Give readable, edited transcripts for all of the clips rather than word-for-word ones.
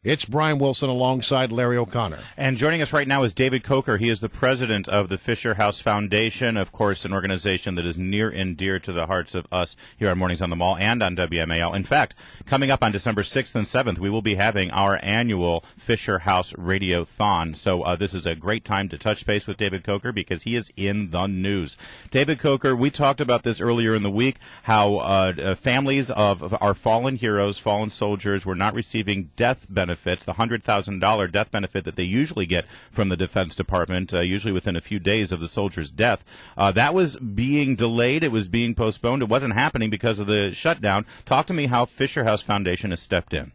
It's Brian Wilson alongside Larry O'Connor. And joining us right now is David Coker. He is the president of the Fisher House Foundation, of course, an organization that is near and dear to the hearts of us here on Mornings on the Mall and on WMAL. In fact, coming up on December 6th and 7th, we will be having our annual Fisher House Radiothon. So this is a great time to touch base with David Coker because he is in the news. David Coker, we talked about this earlier in the week, how families of our fallen heroes, fallen soldiers, were not receiving death benefits, the $100,000 death benefit that they usually get from the Defense Department, usually within a few days of the soldier's death. That was being delayed. It was being postponed. It wasn't happening because of the shutdown. Talk to me how Fisher House Foundation has stepped in.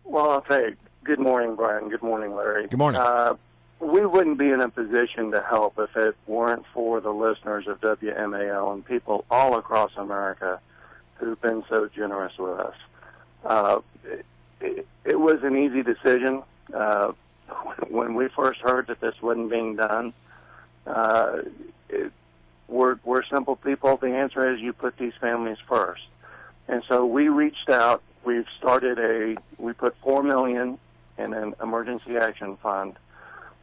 Well, I'll say good morning, Brian. Good morning, Larry. Good morning. We wouldn't be in a position to help if it weren't for the listeners of WMAL and people all across America who've been so generous with us. It was an easy decision. When we first heard that this wasn't being done, we're simple people. The answer is you put these families first. And so we reached out. We put $4 million in an emergency action fund,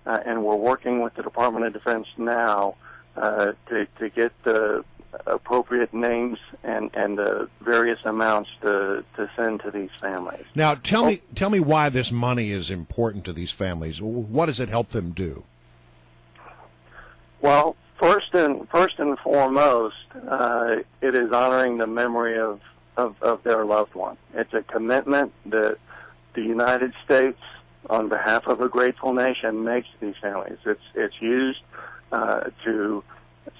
and we're working with the Department of Defense now to get the appropriate names and the various amounts to send to these families. Now, tell me why this money is important to these families. What does it help them do? Well, first and foremost, it is honoring the memory of their loved one. It's a commitment that the United States, on behalf of a grateful nation, makes to these families. It's used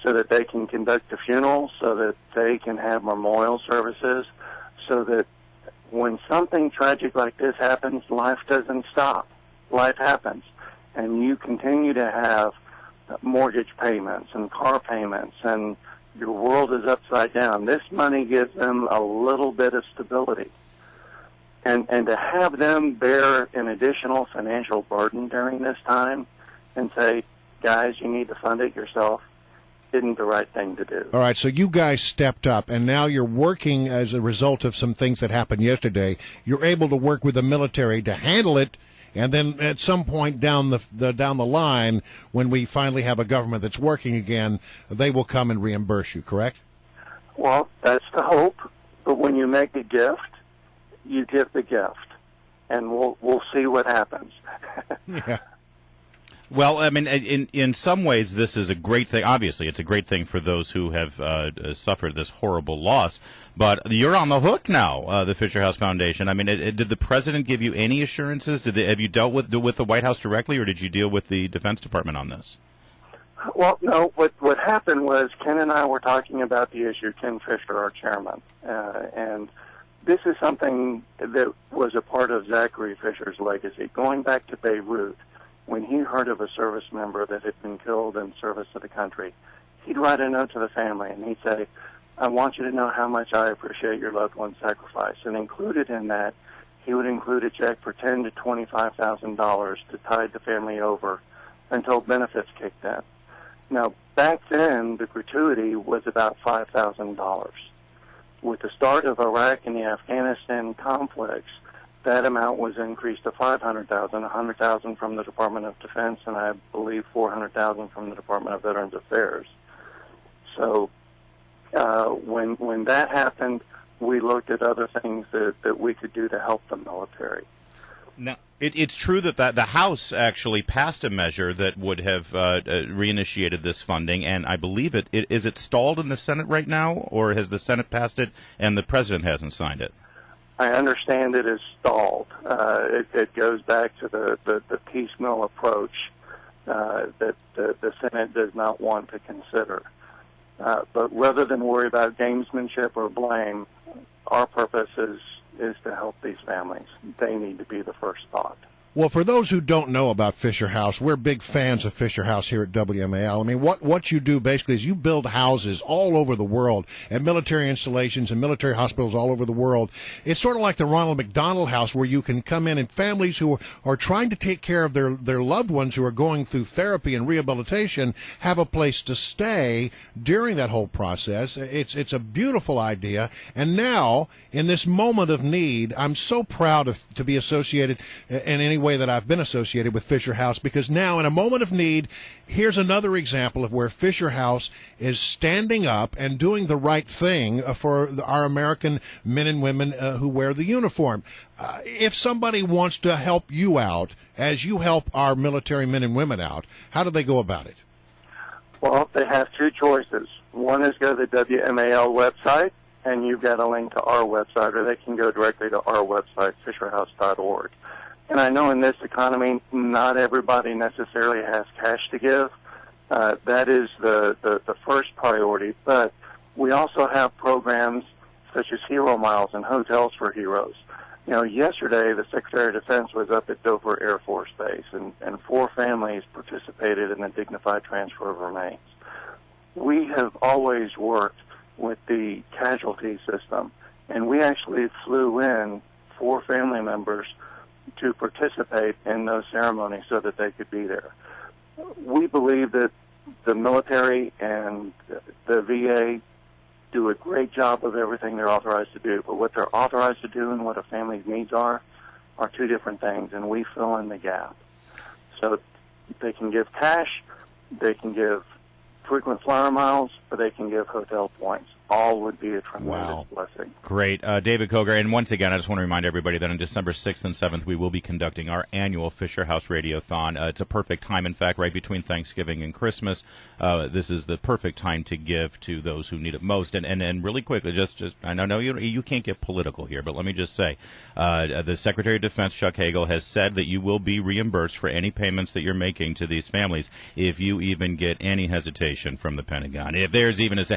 so that they can conduct the funeral, so that they can have memorial services, so that when something tragic like this happens, life doesn't stop. Life happens. And you continue to have mortgage payments and car payments, and your world is upside down. This money gives them a little bit of stability. And to have them bear an additional financial burden during this time and say, guys, you need to fund it yourself, isn't the right thing to do. All right, so you guys stepped up, and now you're working as a result of some things that happened yesterday. You're able to work with the military to handle it, and then at some point down the line, when we finally have a government that's working again, they will come and reimburse you, correct? Well, that's the hope, but when you make a gift, you give the gift, and we'll see what happens. Yeah. Well, I mean, in some ways, this is a great thing. Obviously, it's a great thing for those who have suffered this horrible loss. But you're on the hook now, the Fisher House Foundation. I mean, did the president give you any assurances? Have you dealt with the White House directly, or did you deal with the Defense Department on this? Well, no. What happened was Ken and I were talking about the issue. Ken Fisher, our chairman, and this is something that was a part of Zachary Fisher's legacy, going back to Beirut. When he heard of a service member that had been killed in service to the country, he'd write a note to the family, and he'd say, I want you to know how much I appreciate your loved one's sacrifice. And included in that, he would include a check for $10,000 to $25,000 to tide the family over until benefits kicked in. Now, back then, the gratuity was about $5,000. With the start of Iraq and the Afghanistan conflicts, that amount was increased to $500,000, $100,000 from the Department of Defense, and I believe $400,000 from the Department of Veterans Affairs. So when that happened, we looked at other things that we could do to help the military. Now, it's true that the House actually passed a measure that would have reinitiated this funding, and I believe is it stalled in the Senate right now, or has the Senate passed it and the president hasn't signed it? I understand it is stalled. It goes back to the piecemeal approach that the Senate does not want to consider. But rather than worry about gamesmanship or blame, our purpose is to help these families. They need to be the first thought. Well, for those who don't know about Fisher House, we're big fans of Fisher House here at WMAL. I mean, what you do basically is you build houses all over the world at military installations and military hospitals all over the world. It's sort of like the Ronald McDonald House, where you can come in and families who are trying to take care of their loved ones who are going through therapy and rehabilitation have a place to stay during that whole process. It's a beautiful idea. And now, in this moment of need, I'm so proud to be associated in any way that I've been associated with Fisher House, because now in a moment of need, here's another example of where Fisher House is standing up and doing the right thing for our American men and women who wear the uniform. If somebody wants to help you out as you help our military men and women out, how do they go about it? Well, they have two choices. One is go to the WMAL website, and you've got a link to our website, or they can go directly to our website, fisherhouse.org. And I know in this economy, not everybody necessarily has cash to give. That is the first priority. But we also have programs such as Hero Miles and Hotels for Heroes. You know, yesterday the Secretary of Defense was up at Dover Air Force Base, and 4 families participated in the dignified transfer of remains. We have always worked with the casualty system, and we actually flew in 4 family members to participate in those ceremonies so that they could be there. We believe that the military and the VA do a great job of everything they're authorized to do, but what they're authorized to do and what a family's needs are 2 different things, and we fill in the gap. So they can give cash, they can give frequent flyer miles, or they can give hotel points. All would be a tremendous blessing. Great. David Coker, and once again, I just want to remind everybody that on December 6th and 7th, we will be conducting our annual Fisher House Radiothon. It's a perfect time, in fact, right between Thanksgiving and Christmas. This is the perfect time to give to those who need it most. And really quickly, just I know you can't get political here, but let me just say, the Secretary of Defense, Chuck Hagel, has said that you will be reimbursed for any payments that you're making to these families if you even get any hesitation from the Pentagon. If there's even if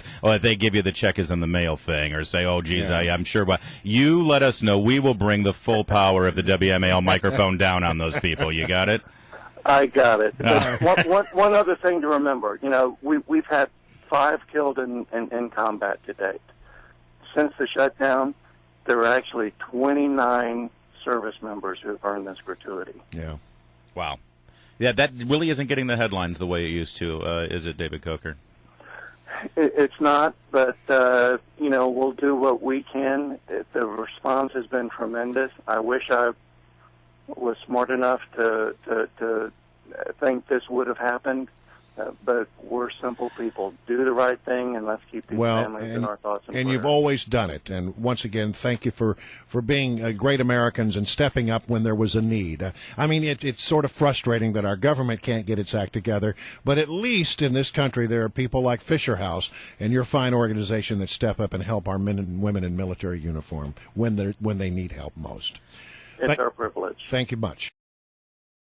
they give you the check is in the mail thing, or say, oh, geez, yeah. I'm sure. But you let us know. We will bring the full power of the WMAL microphone down on those people. You got it? I got it. One other thing to remember, you know, we've had 5 killed in combat to date. Since the shutdown, there are actually 29 service members who have earned this gratuity. Yeah. Wow. Yeah, that really isn't getting the headlines the way it used to, is it, David Coker? It's not, but, you know, we'll do what we can. The response has been tremendous. I wish I was smart enough to think this would have happened, but we're simple people. Do the right thing, and let's keep these families in our thoughts and prayers. prayers. You've always done it. And once again, thank you for being great Americans and stepping up when there was a need. I mean, it's sort of frustrating that our government can't get its act together, but at least in this country there are people like Fisher House and your fine organization that step up and help our men and women in military uniform when they need help most. It's our privilege. Thank you much.